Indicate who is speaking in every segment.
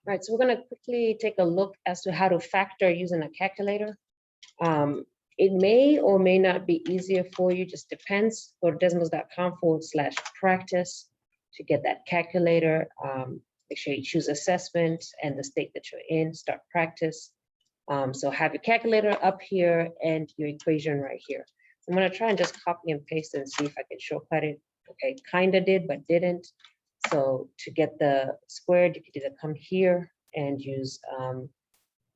Speaker 1: All right, so we're going to quickly take a look as to how to factor using a calculator. It may or may not be easier for you, just depends. Go to decimals.com/practice to get that calculator. Make sure you choose assessment and the state that you're in, start practice. So have your calculator up here and your equation right here. I'm going to try and just copy and paste and see if I can shortcut it. Okay, kind of did, but didn't. So to get the squared, you could either come here and use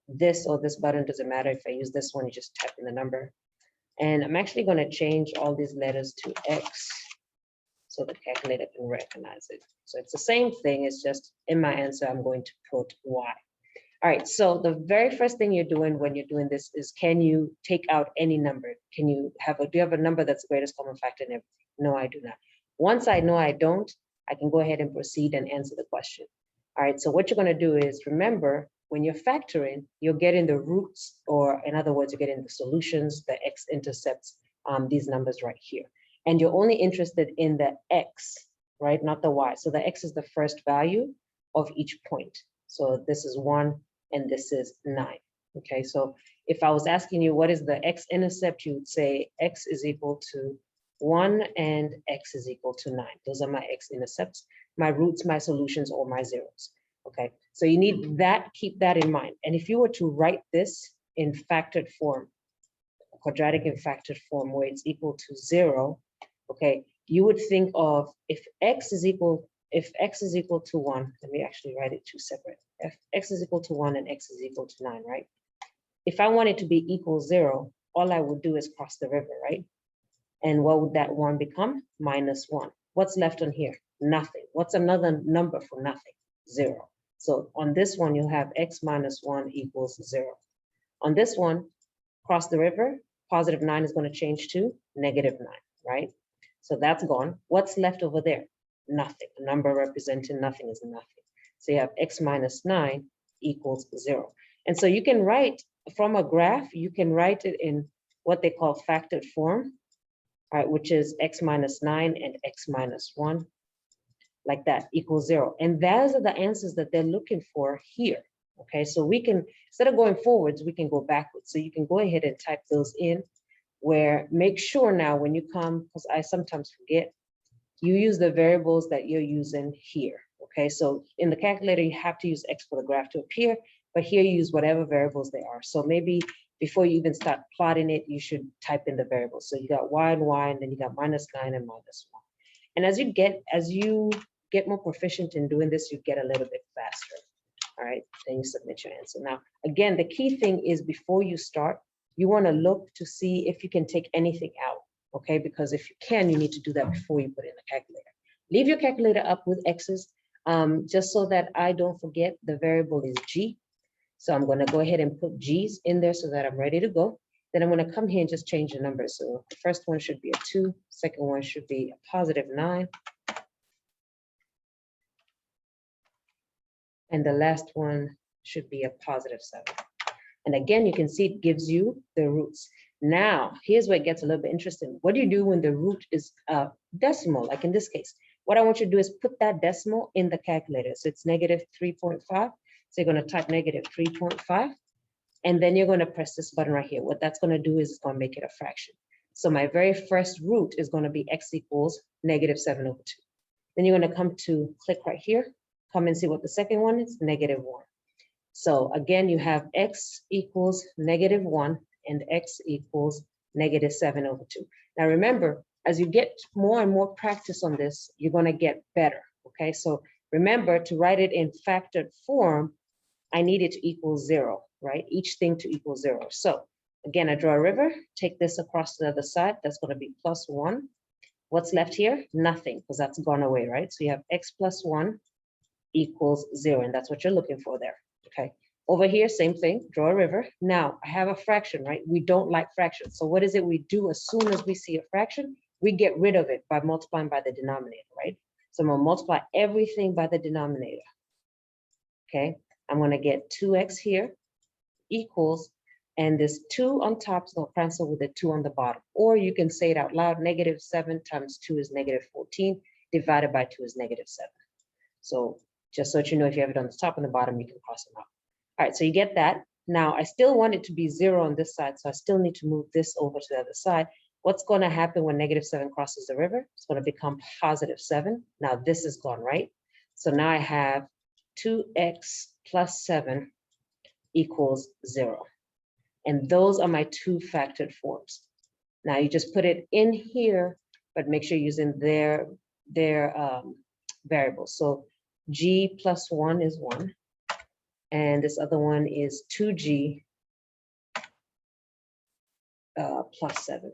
Speaker 1: this or this button, doesn't matter. If I use this one, you just type in the number. And I'm actually going to change all these letters to X so the calculator can recognize it. So it's the same thing, it's just in my answer, I'm going to put Y. All right, so the very first thing you're doing when you're doing this is, can you take out any number? Can you have do you have a number that's the greatest common factor in everything? No, I do not. Once I know I don't, I can go ahead and proceed and answer the question. All right, so what you're going to do is, remember, when you're factoring, you're getting the roots, or in other words, you're getting the solutions, the x-intercepts, these numbers right here. And you're only interested in the x, right, not the y. So the x is the first value of each point. So this is 1 and this is 9. Okay, so if I was asking you what is the x-intercept, you would say x is equal to 1 and x is equal to 9. Those are my x-intercepts, my roots, my solutions, or my zeros. Okay, so you need that, keep that in mind. And if you were to write this in factored form, quadratic in factored form, where it's equal to 0, okay, you would think of if x is equal to 1, let me actually write it two separate. If x is equal to 1 and x is equal to 9, right? If I want it to be equal 0, all I would do is cross the river, right? And what would that 1 become? -1. What's left on here? Nothing. What's another number for nothing? 0. So on this one, you'll have x minus 1 equals 0. On this one, cross the river, positive 9 is going to change to -9, right? So that's gone. What's left over there? Nothing. A number representing nothing is nothing. So you have x minus 9 equals 0. And so you can write from a graph, you can write it in what they call factored form, right, which is x minus 9 and x minus 1, like that, equals 0. And those are the answers that they're looking for here. Okay, so we can, instead of going forwards, we can go backwards. So you can go ahead and type those in, where make sure now when you come, because I sometimes forget, you use the variables that you're using here. Okay, so in the calculator, you have to use x for the graph to appear, but here you use whatever variables they are. So maybe before you even start plotting it, you should type in the variables. So you got y, and then you got -9 and -1. And as you get more proficient in doing this, you get a little bit faster. All right, then you submit your answer. Now, again, the key thing is before you start, you want to look to see if you can take anything out, okay? Because if you can, you need to do that before you put in the calculator. Leave your calculator up with x's, just so that I don't forget the variable is g. So I'm going to go ahead and put g's in there so that I'm ready to go. Then I'm going to come here and just change the numbers. So the first one should be a 2, second one should be a +9. And the last one should be a +7. And again, you can see it gives you the roots. Now, here's where it gets a little bit interesting. What do you do when the root is decimal, like in this case? What I want you to do is put that decimal in the calculator. So it's -3.5. So you're going to type -3.5. And then you're going to press this button right here. What that's going to do is it's going to make it a fraction. So my very first root is going to be x equals -7/2. Then you're going to come to click right here. Come and see what the second one is, -1. So again, you have x equals -1 and x equals -7/2. Now remember, as you get more and more practice on this, you're going to get better. Okay, so remember to write it in factored form, I need it to equal 0, right? Each thing to equal 0. So again, I draw a river, take this across to the other side, that's going to be +1. What's left here? Nothing, because that's gone away, right? So you have x plus 1 equals 0, and that's what you're looking for there. Okay, over here, same thing, draw a river. Now I have a fraction, right? We don't like fractions. So what is it we do as soon as we see a fraction? We get rid of it by multiplying by the denominator, right? So I'm going to multiply everything by the denominator. Okay, I'm going to get 2x here equals, and this 2 on top is going to cancel with the 2 on the bottom. Or you can say it out loud, -7 times 2 is -14, divided by 2 is -7. So Just so that you know, if you have it on the top and the bottom, you can cross them out. All right, so you get that. Now, I still want it to be 0 on this side, so I still need to move this over to the other side. What's going to happen when -7 crosses the river? It's going to become +7. Now, this is gone, right? So now I have 2x plus 7 equals 0. And those are my two factored forms. Now, you just put it in here, but make sure you're using their variables. So g plus 1 is 1. And this other one is 2g plus 7.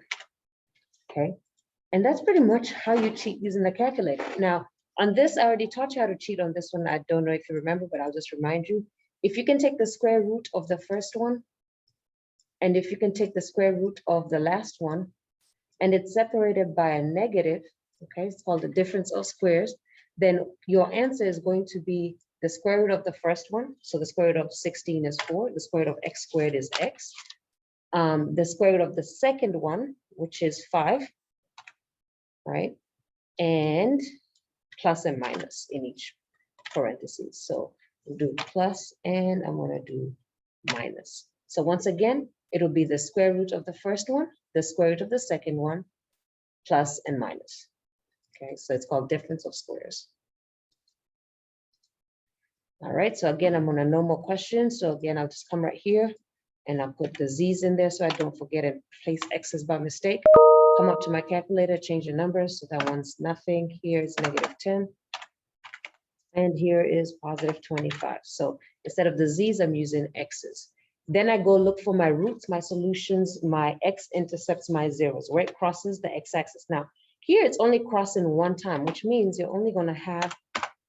Speaker 1: Okay, and that's pretty much how you cheat using the calculator. Now, on this, I already taught you how to cheat on this one. I don't know if you remember, but I'll just remind you. If you can take the square root of the first one, and if you can take the square root of the last one, and it's separated by a negative, okay, it's called the difference of squares, then your answer is going to be the square root of the first one. So the square root of 16 is 4. The square root of x squared is x. The square root of the second one, which is 5, right? And plus and minus in each parentheses. So we'll do plus and I'm going to do minus. So once again, it'll be the square root of the first one, the square root of the second one, plus and minus. Okay, so it's called difference of squares. All right, so again, I'm going to no more questions. So again, I'll just come right here and I'll put the z's in there so I don't forget and place x's by mistake. Come up to my calculator, change the numbers. So that one's nothing. Here is -10. And here is +25. So instead of the z's, I'm using x's. Then I go look for my roots, my solutions, my x-intercepts, my zeros, where it crosses the x-axis. Now, here it's only crossing one time, which means you're only going to have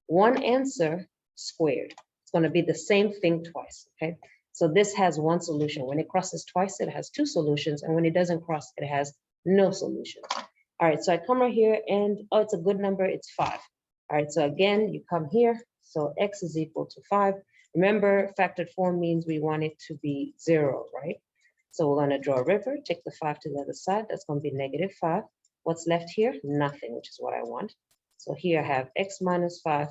Speaker 1: one answer squared. It's going to be the same thing twice, okay? So this has one solution. When it crosses twice, it has two solutions. And when it doesn't cross, it has no solutions. All right, so I come right here and, oh, it's a good number, it's 5. All right, so again, you come here. So x is equal to 5. Remember, factored form means we want it to be 0, right? So we're going to draw a river, take the 5 to the other side. That's going to be -5. What's left here? Nothing, which is what I want. So here I have x minus 5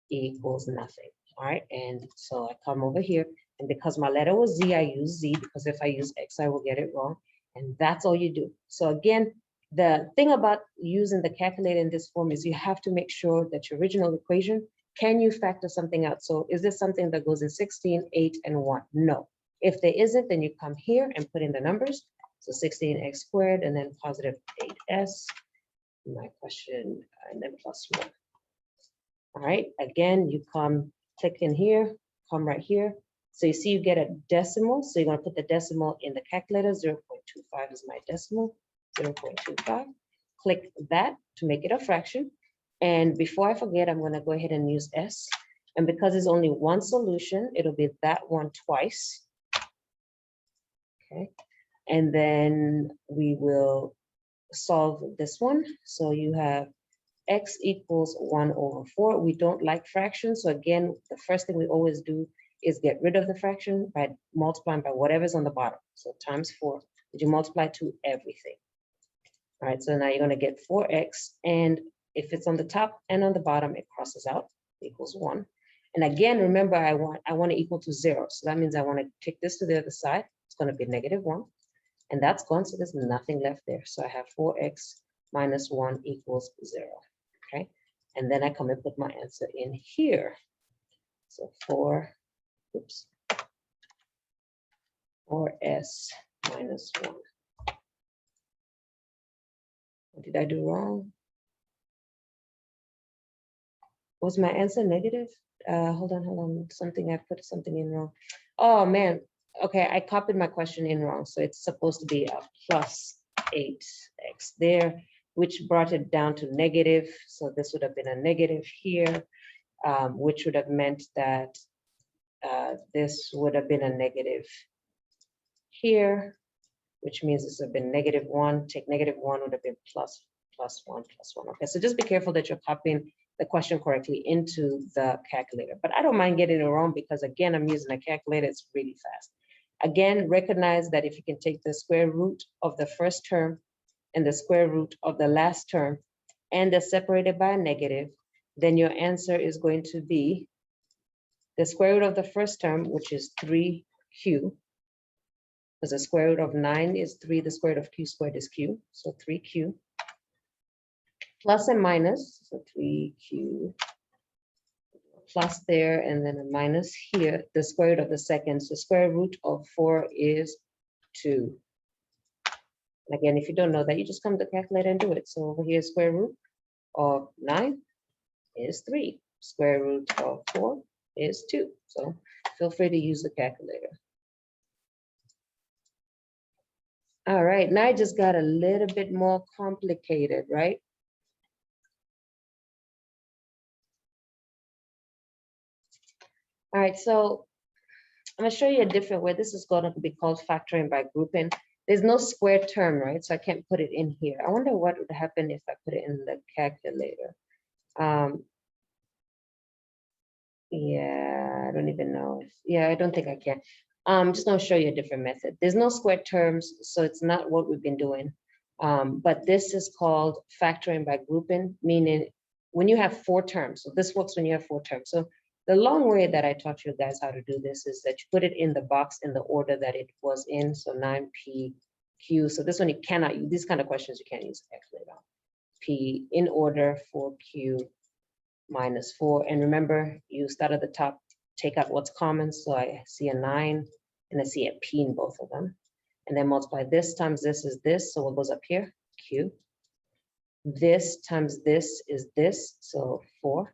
Speaker 1: equals nothing. All right, and so I come over here, and because my letter was z, I use z, because if I use x, I will get it wrong. And that's all you do. So again, the thing about using the calculator in this form is you have to make sure that your original equation, can you factor something out? So is this something that goes in 16, 8, and 1? No. If there isn't, then you come here and put in the numbers. So 16x squared, and then +8s, my question, and then +1. All right, again, you come, click in here, come right here. So you see you get a decimal. So you're going to put the decimal in the calculator. 0.25 is my decimal, 0.25. Click that to make it a fraction. And before I forget, I'm going to go ahead and use S. And because there's only one solution, it'll be that one twice. Okay. And then we will solve this one. So you have x equals 1/4. We don't like fractions. So again, the first thing we always do is get rid of the fraction by multiplying by whatever's on the bottom. So times 4, did you multiply to everything? All right, so now you're going to get 4x. And if it's on the top and on the bottom, it crosses out, equals 1. And again, remember, I want to equal to 0. So that means I want to take this to the other side. It's going to be -1. And that's gone, so there's nothing left there. So I have 4x minus 1 equals 0. Okay, and then I come and put my answer in here. So 4s minus 1. What did I do wrong? Was my answer negative? Hold on. I put something in wrong. Oh man, okay, I copied my question in wrong. So it's supposed to be a +8x there, which brought it down to negative. So this would have been a negative here, which would have meant that this would have been a negative here, which means this would have been -1. Take -1 would have been +1. Okay, so just be careful that you're copying the question correctly into the calculator. But I don't mind getting it wrong because again, I'm using a calculator, it's really fast. Again, recognize that if you can take the square root of the first term and the square root of the last term, and they're separated by a negative, then your answer is going to be the square root of the first term, which is 3q, because the square root of 9 is 3, the square root of q squared is q, so 3q, plus and minus, so 3q, plus there, and then a minus here, the square root of the second, so square root of 4 is 2. And again, if you don't know that, you just come to the calculator and do it. So over here, square root of 9 is 3. Square root of 4 is 2. So feel free to use the calculator. All right, now I just got a little bit more complicated, right? All right, so I'm gonna show you a different way. This is going to be called factoring by grouping. There's no square term, right? So I can't put it in here. I wonder what would happen if I put it in the calculator. Yeah, I don't even know. Yeah, I don't think I can. I'm just gonna show you a different method. There's no square terms, so it's not what we've been doing. But this is called factoring by grouping, meaning when you have 4 terms. So this works when you have 4 terms. So the long way that I taught you guys how to do this is that you put it in the box in the order that it was in. So 9pq. So this one you cannot use. These kind of questions you can't use a calculator on. P in order 4q minus 4. And remember, you start at the top, take out what's common. So I see a 9 and I see a P in both of them. And then multiply this times this is this. So what goes up here? Q. This times this is this. So 4.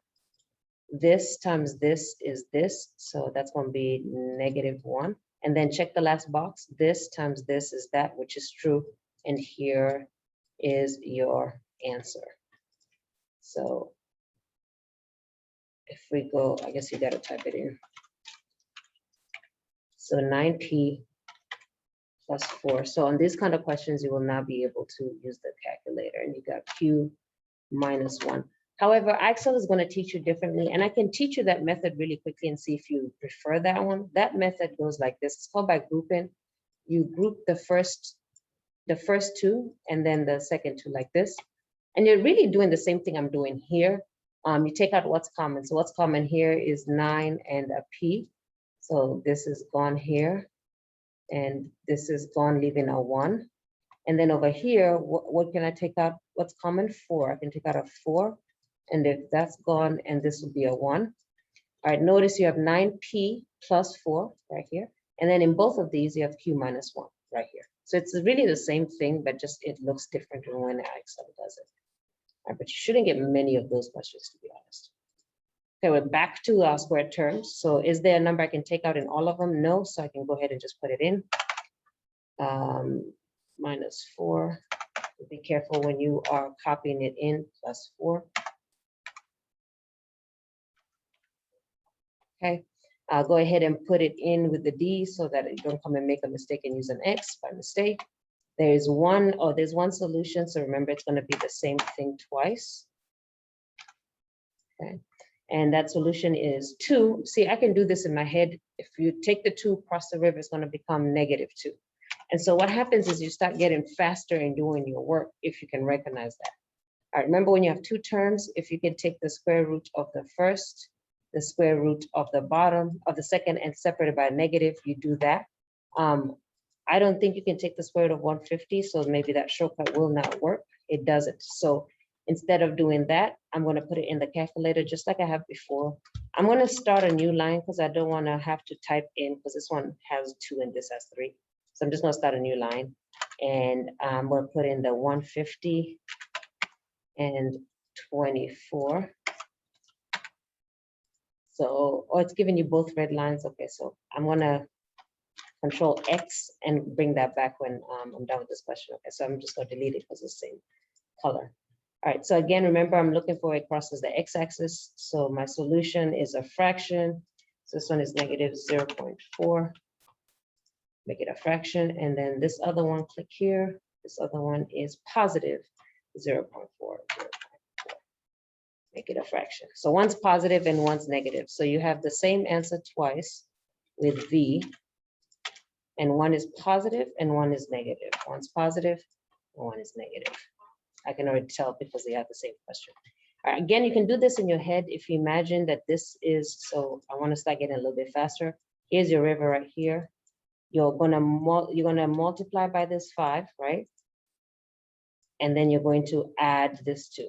Speaker 1: This times this is this. So that's going to be -1. And then check the last box. This times this is that, which is true. And here is your answer. So if we go, I guess you got to type it in. So 9p plus 4. So on these kind of questions, you will not be able to use the calculator. And you got q minus 1. However, Excel is going to teach you differently. And I can teach you that method really quickly and see if you prefer that one. That method goes like this. It's called by grouping. You group the first 2 and then the second 2 like this. And you're really doing the same thing I'm doing here. You take out what's common. So what's common here is 9 and a p. So this is gone here. And this is gone, leaving a 1. And then over here, what can I take out? What's common? 4. I can take out a 4. And if that's gone, and this will be a 1. All right, notice you have 9p plus 4 right here. And then in both of these, you have q minus 1 right here. So it's really the same thing, but just it looks different when Excel does it. All right, but you shouldn't get many of those questions, to be honest. Okay, we're back to our square terms. So is there a number I can take out in all of them? No, so I can go ahead and just put it in. Minus 4. Be careful when you are copying it in, plus 4. Okay, I'll go ahead and put it in with the D so that you don't come and make a mistake and use an X by mistake. There's one solution. So remember, it's going to be the same thing twice. Okay, and that solution is 2. See, I can do this in my head. If you take the 2 across the river, it's going to become -2. And so what happens is you start getting faster in doing your work if you can recognize that. All right, remember when you have 2 terms, if you can take the square root of the first, the square root of the bottom of the second, and separate it by a negative, you do that. I don't think you can take the square root of 150, so maybe that shortcut will not work. It doesn't. So instead of doing that, I'm going to put it in the calculator just like I have before. I'm going to start a new line because I don't want to have to type in, because this one has 2 and this has 3. So I'm just going to start a new line, and I'm going to put in the 150 and 24. So, oh, it's giving you both red lines. Okay, so I'm going to Control X and bring that back when I'm done with this question. Okay, so I'm just going to delete it because it's the same color. All right, so again, remember, I'm looking for it crosses the x-axis. So my solution is a fraction. So this one is -0.4. Make it a fraction. And then this other one, click here. This other one is positive 0.4. Make it a fraction. So one's positive and one's negative. So you have the same answer twice with V. And one is positive and one is negative. One's positive and one is negative. I can already tell because they have the same question. All right, again, you can do this in your head if you imagine that this is, so I want to start getting a little bit faster. Here's your river right here. You're gonna multiply by this 5, right? And then you're going to add this 2.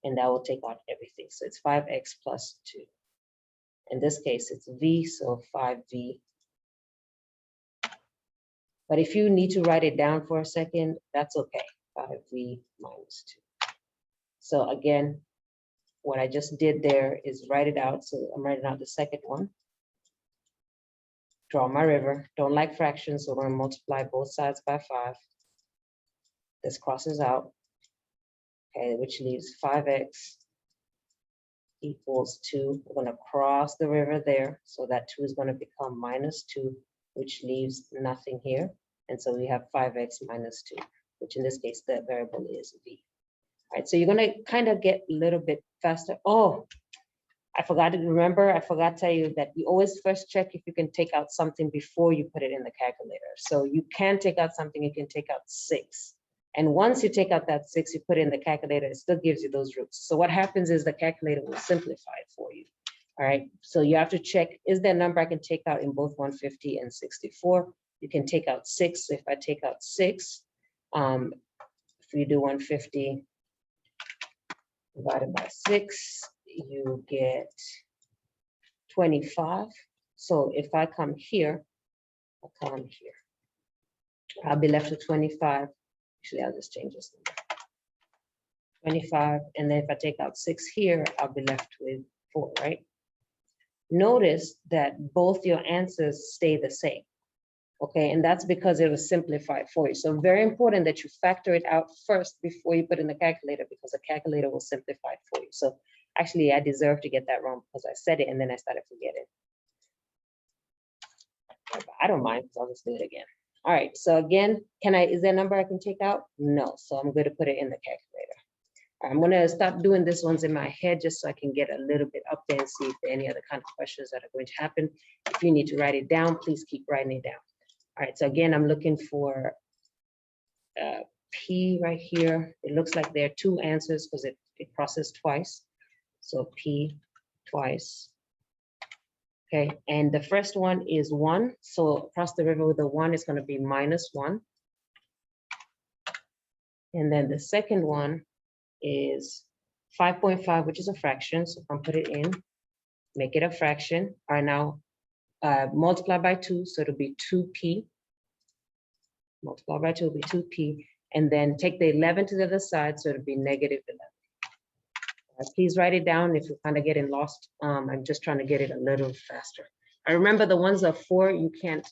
Speaker 1: And that will take out everything. So it's 5x plus 2. In this case, it's v, so 5v. But if you need to write it down for a second, that's okay. 5v minus 2. So again, what I just did there is write it out. So I'm writing out the second one. Draw my river. Don't like fractions, so we're going to multiply both sides by 5. This crosses out, okay, which leaves 5x equals 2. We're going to cross the river there, so that 2 is going to become minus 2, which leaves nothing here. And so we have 5x minus 2, which in this case, the variable is v. All right, so you're going to kind of get a little bit faster. Oh, I forgot to tell you that you always first check if you can take out something before you put it in the calculator. So you can take out something, you can take out 6. And once you take out that 6, you put it in the calculator, it still gives you those roots. So what happens is the calculator will simplify it for you. All right, so you have to check, is there a number I can take out in both 150 and 64? You can take out 6. So if I take out 6, if we do 150 divided by 6, you get 25. So if I come here, I'll be left with 25. Actually, I'll just change this number. 25, and then if I take out 6 here, I'll be left with 4, right? Notice that both your answers stay the same, okay? And that's because it was simplified for you. So very important that you factor it out first before you put in the calculator, because the calculator will simplify it for you. So actually, I deserve to get that wrong because I said it and then I started forgetting. I don't mind, because I'll just do it again. All right, so again, is there a number I can take out? No, so I'm going to put it in the calculator. I'm going to stop doing this ones in my head just so I can get a little bit up there and see if there are any other kind of questions that are going to happen. If you need to write it down, please keep writing it down. All right, so again, I'm looking for P right here. It looks like there are 2 answers because it crosses twice. So P twice. Okay, and the first one is 1. So across the river with the 1 is going to be minus 1. And then the second one is 5.5, which is a fraction. So if I put it in, make it a fraction. All right, now multiply by 2, so it'll be 2p. Multiply by 2 will be 2p. And then take the 11 to the other side, so it'll be negative 11. Please write it down if you're kind of getting lost. I'm just trying to get it a little faster. I remember the ones of 4, you can't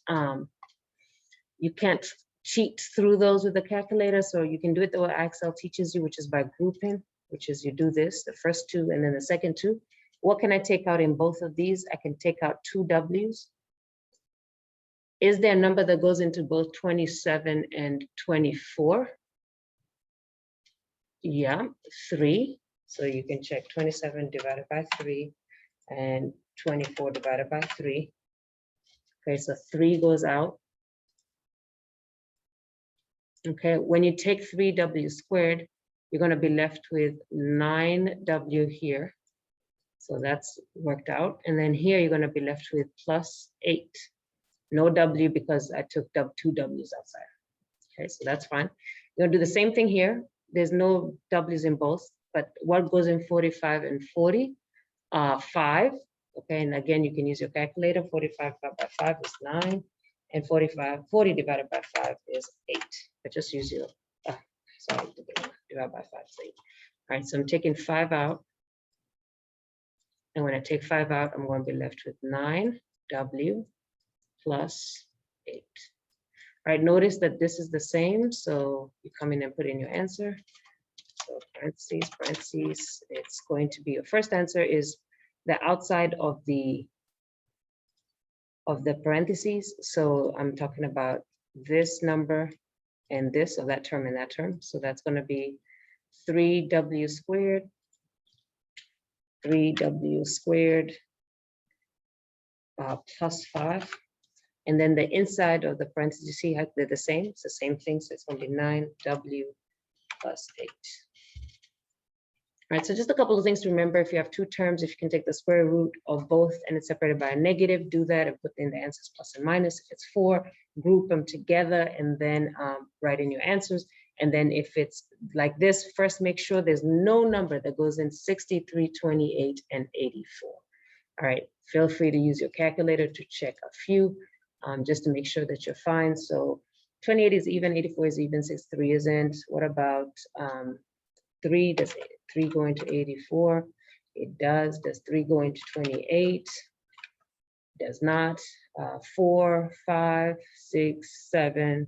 Speaker 1: cheat through those with the calculator, so you can do it the way Excel teaches you, which is by grouping, which is you do this, the first 2 and then the second 2. What can I take out in both of these? I can take out 2 W's. Is there a number that goes into both 27 and 24? Yeah, 3. So you can check 27 divided by 3 and 24 divided by 3. Okay, so 3 goes out. Okay, when you take 3w squared, you're going to be left with 9w here. So that's worked out. And then here you're going to be left with plus 8. No w because I took 2 w's outside. Okay, so that's fine. You're going to do the same thing here. There's no w's in both. But what goes in 45 and 40? 5. Okay, and again, you can use your calculator. 45 divided by 5 is 9. And 40 divided by 5 is 8. But just use your, divide by 5 is 8. All right, so I'm taking 5 out. And when I take 5 out, I'm going to be left with 9w plus 8. All right, notice that this is the same. So you come in and put in your answer. So parentheses, parentheses, it's going to be, your first answer is the outside of the parentheses. So I'm talking about this number and this, so that term and that term. So that's going to be 3w squared, 3w squared plus 5. And then the inside of the parentheses, you see how they're the same? It's the same thing. So it's going to be 9w plus 8. All right, so just a couple of things to remember. If you have two terms, if you can take the square root of both and it's separated by a negative, do that and put in the answers plus and minus. If it's 4, group them together and then write in your answers. And then if it's like this, first make sure there's no number that goes in 63, 28, and 84. All right, feel free to use your calculator to check a few just to make sure that you're fine. So 28 is even, 84 is even, 63 isn't. What about 3? Does 3 go into 84? It does. Does 3 go into 28? Does not. 4, 5, 6, 7.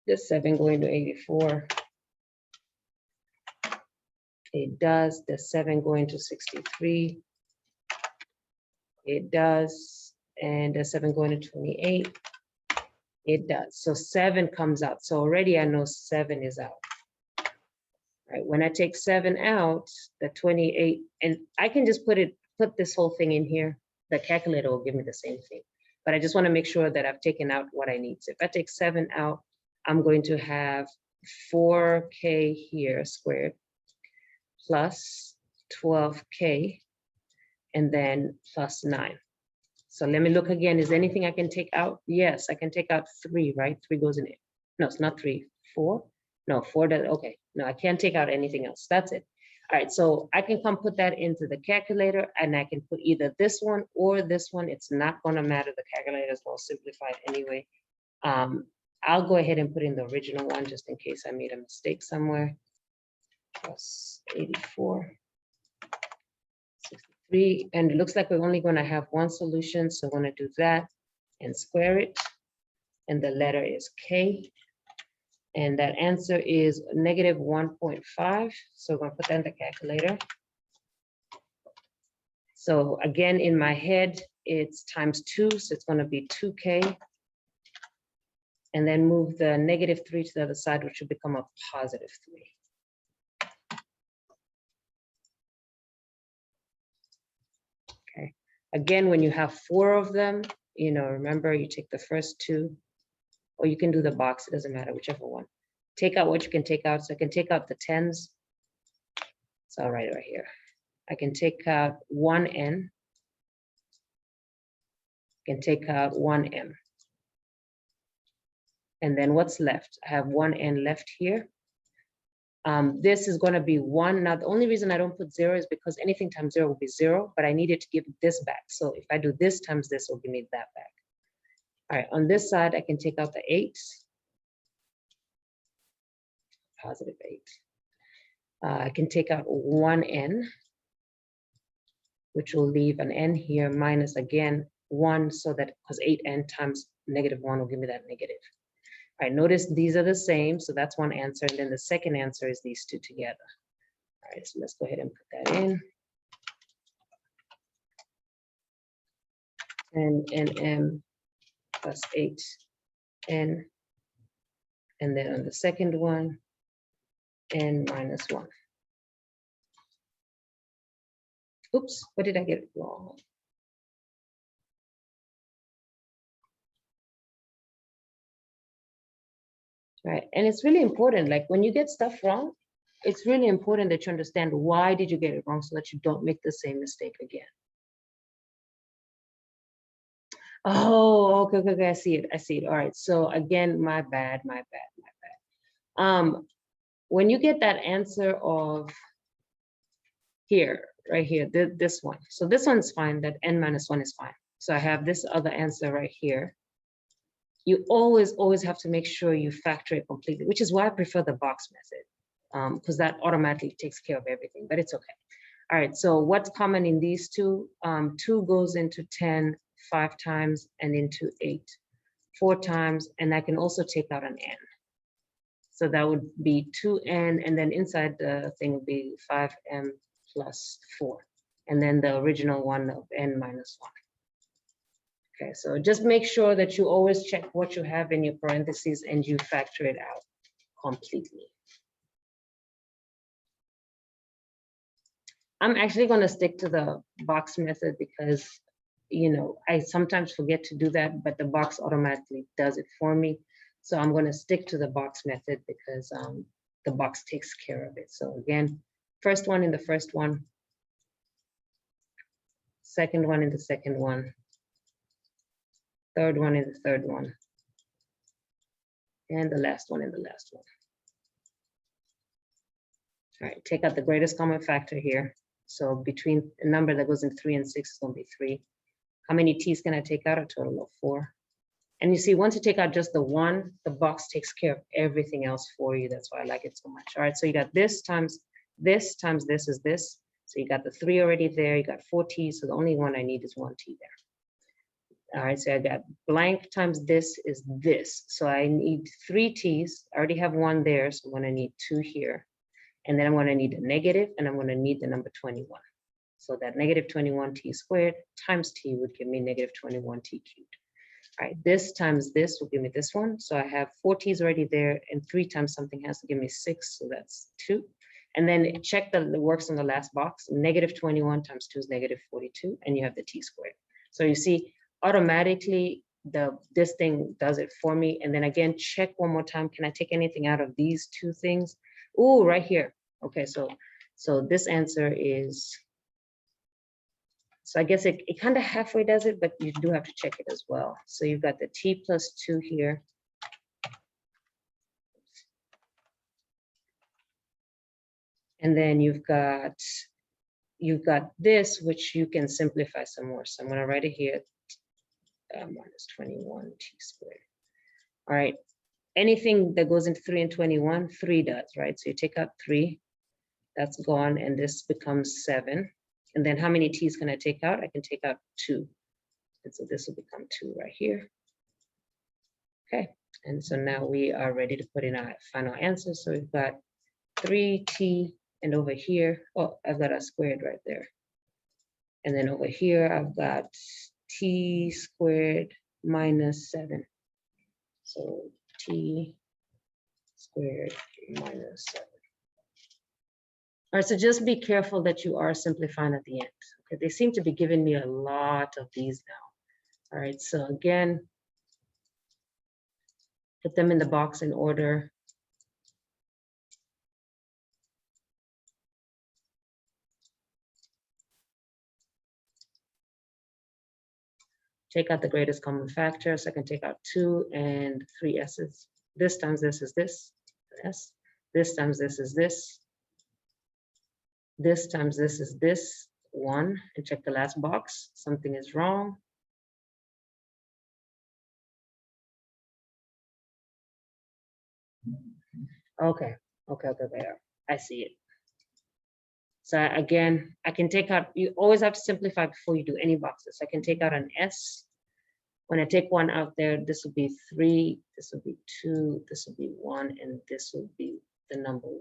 Speaker 1: Does 7 go into 84? It does. Does 7 go into 63? It does. And does 7 go into 28? It does. So 7 comes out. So already I know 7 is out. Right, when I take 7 out, the 28, and I can just put this whole thing in here. The calculator will give me the same thing. But I just want to make sure that I've taken out what I need. So if I take 7 out, I'm going to have 4k here squared plus 12k and then plus 9. So let me look again. Is there anything I can take out? Yes, I can take out 3, right? 3 goes in it. No, it's not 3. 4? No, 4 does. Okay. No, I can't take out anything else. That's it. All right. So I can come put that into the calculator and I can put either this one or this one. It's not going to matter. The calculator is going to simplify it anyway. I'll go ahead and put in the original one just in case I made a mistake somewhere. Plus 84. 63. And it looks like we're only going to have one solution. So I'm going to do that and square it. And the letter is K. And that answer is negative 1.5. So we're going to put that in the calculator. So again, in my head, it's times 2. So it's going to be 2K. And then move the negative 3 to the other side, which will become a positive 3. Okay. Again, when you have 4 of them, remember you take the first 2. Or you can do the box, it doesn't matter, whichever one. Take out what you can take out. So I can take out the 10s. So I'll write it right here. I can take out 1n. I can take out 1m. And then what's left? I have 1n left here. This is going to be 1. Now, the only reason I don't put 0 is because anything times 0 will be 0, but I needed to give this back. So if I do this times this, it will give me that back. All right, on this side, I can take out the 8, positive 8. I can take out 1n, which will leave an n here, minus again 1, so that because 8n times negative 1 will give me that negative. All right, notice these are the same, so that's one answer, and then the second answer is these two together. All right, so let's go ahead and put that in. And nm plus 8n, and then on the second one, n minus 1. Oops, what did I get wrong? Right, and it's really important, like when you get stuff wrong, it's really important that you understand why did you get it wrong so that you don't make the same mistake again. Oh, okay, I see it. All right, so again, my bad. When you get that answer of here, right here, this one. So this one's fine, that n minus 1 is fine. So I have this other answer right here. You always have to make sure you factor it completely, which is why I prefer the box method, because that automatically takes care of everything, but it's okay. All right, so what's common in these two? 2 goes into 10 5 times and into 8 4 times, and I can also take out an n. So that would be 2n, and then inside the thing would be 5m plus 4, and then the original one of n minus 1. Okay, so just make sure that you always check what you have in your parentheses and you factor it out completely. I'm actually going to stick to the box method because, I sometimes forget to do that, but the box automatically does it for me. So I'm going to stick to the box method because the box takes care of it. So again, First one in the first one. Second one in the second one. Third one in the third one. And the last one in the last one. All right, take out the greatest common factor here. So between a number that goes in 3 and 6 is going to be 3. How many t's can I take out? A total of 4. And you see, once you take out just the 1, the box takes care of everything else for you. That's why I like it so much. All right, so you got this times this is this. So you got the 3 already there. You got 4 t's. So the only one I need is 1 t there. All right, so I got blank times this is this. So I need 3 t's. I already have 1 there, so I'm going to need 2 here. And then I'm going to need a negative, and I'm going to need the number 21. So that negative 21 t squared times t would give me negative 21 t cubed. All right, this times this will give me this one. So I have 4 t's already there, and 3 times something has to give me 6, so that's 2. And then check the works on the last box. Negative 21 times 2 is negative 42, and you have the t squared. So you see, automatically, this thing does it for me. And then again, check one more time. Can I take anything out of these two things? Oh, right here. Okay, so this answer is, so I guess it kind of halfway does it, but you do have to check it as well. So you've got the t plus 2 here. And then you've got this, which you can simplify some more. So I'm going to write it here, minus 21 t squared. All right. Anything that goes into 3 and 21, 3 does, right? So you take out 3, that's gone, and this becomes 7. And then how many t's can I take out? I can take out 2. And so this will become 2 right here. Okay, and so now we are ready to put in our final answer. So we've got 3t, and over here, oh, I've got a squared right there. And then over here, I've got t squared minus 7. So t squared minus 7. All right, so just be careful that you are simplifying at the end. Okay, they seem to be giving me a lot of these now. All right, so again, put them in the box in order. Take out the greatest common factor. So I can take out 2 and 3 s's. This times this is this, s. This times this is this. This times this is this, 1. And check the last box. Something is wrong. Okay, there. I see it. So again, I can take out, you always have to simplify before you do any boxes. I can take out an S. When I take 1 out there, this will be 3, this will be 2, this will be 1, and this will be the number 1.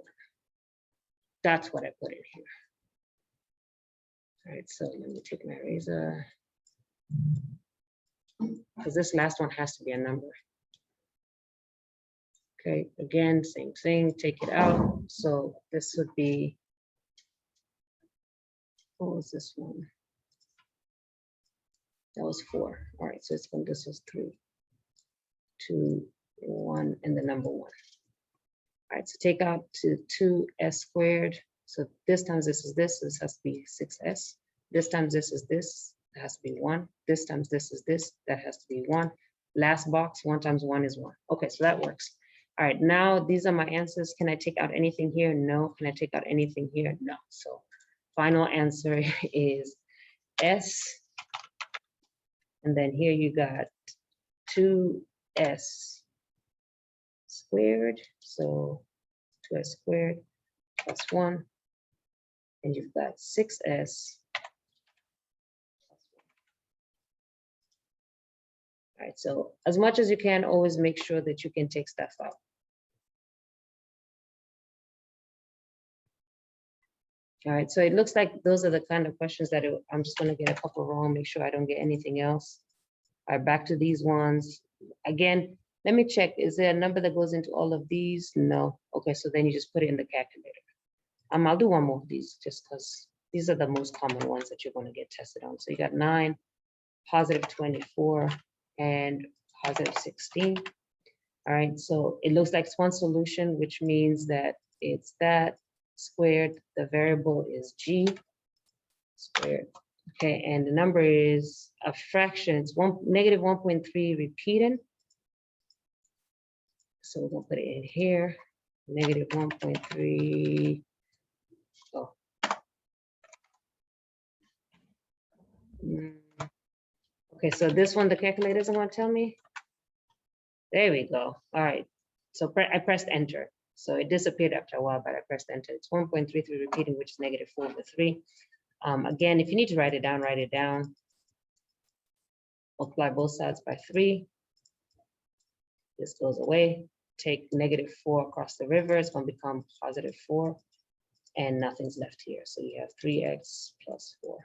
Speaker 1: That's what I put in here. All right, so let me take my eraser, because this last one has to be a number. Okay, again, same thing, take it out. So this would be, what was this one? That was 4. All right, so this was 3, 2, 1, and the number 1. All right, so take out to 2s squared. So this times this is this has to be 6s. This times this is this, that has to be 1. This times this is this, that has to be 1. Last box, 1 times 1 is 1. Okay, so that works. All right, now these are my answers. Can I take out anything here? No. Can I take out anything here? No. So final answer is S. And then here you got 2s squared. So 2s squared plus 1. And you've got 6s. All right, so as much as you can, always make sure that you can take stuff out. All right, so it looks like those are the kind of questions that I'm just going to get a couple wrong, make sure I don't get anything else. All right, back to these ones. Again, let me check. Is there a number that goes into all of these? No. Okay, so then you just put it in the calculator. I'll do one more of these just because these are the most common ones that you're going to get tested on. So you got 9, positive 24, and positive 16. All right, so it looks like it's one solution, which means that it's that, squared. The variable is g squared. Okay, and the number is a fraction. It's negative 1.3 repeating. So we're gonna put it in here. Negative 1.3. Oh. Okay, so this one, the calculator isn't gonna tell me. There we go. All right. So I pressed enter. So it disappeared after a while, but I pressed enter. It's 1.33 repeating, which is negative 4 over 3. Again, if you need to write it down, write it down. Multiply both sides by 3. This goes away. Take negative 4 across the river. It's going to become positive 4. And nothing's left here. So you have 3x plus 4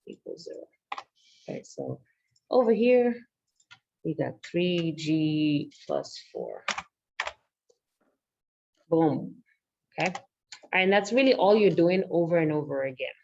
Speaker 1: equals 0. Okay, so over here, we got 3g plus 4. Boom. Okay. And that's really all you're doing over and over again.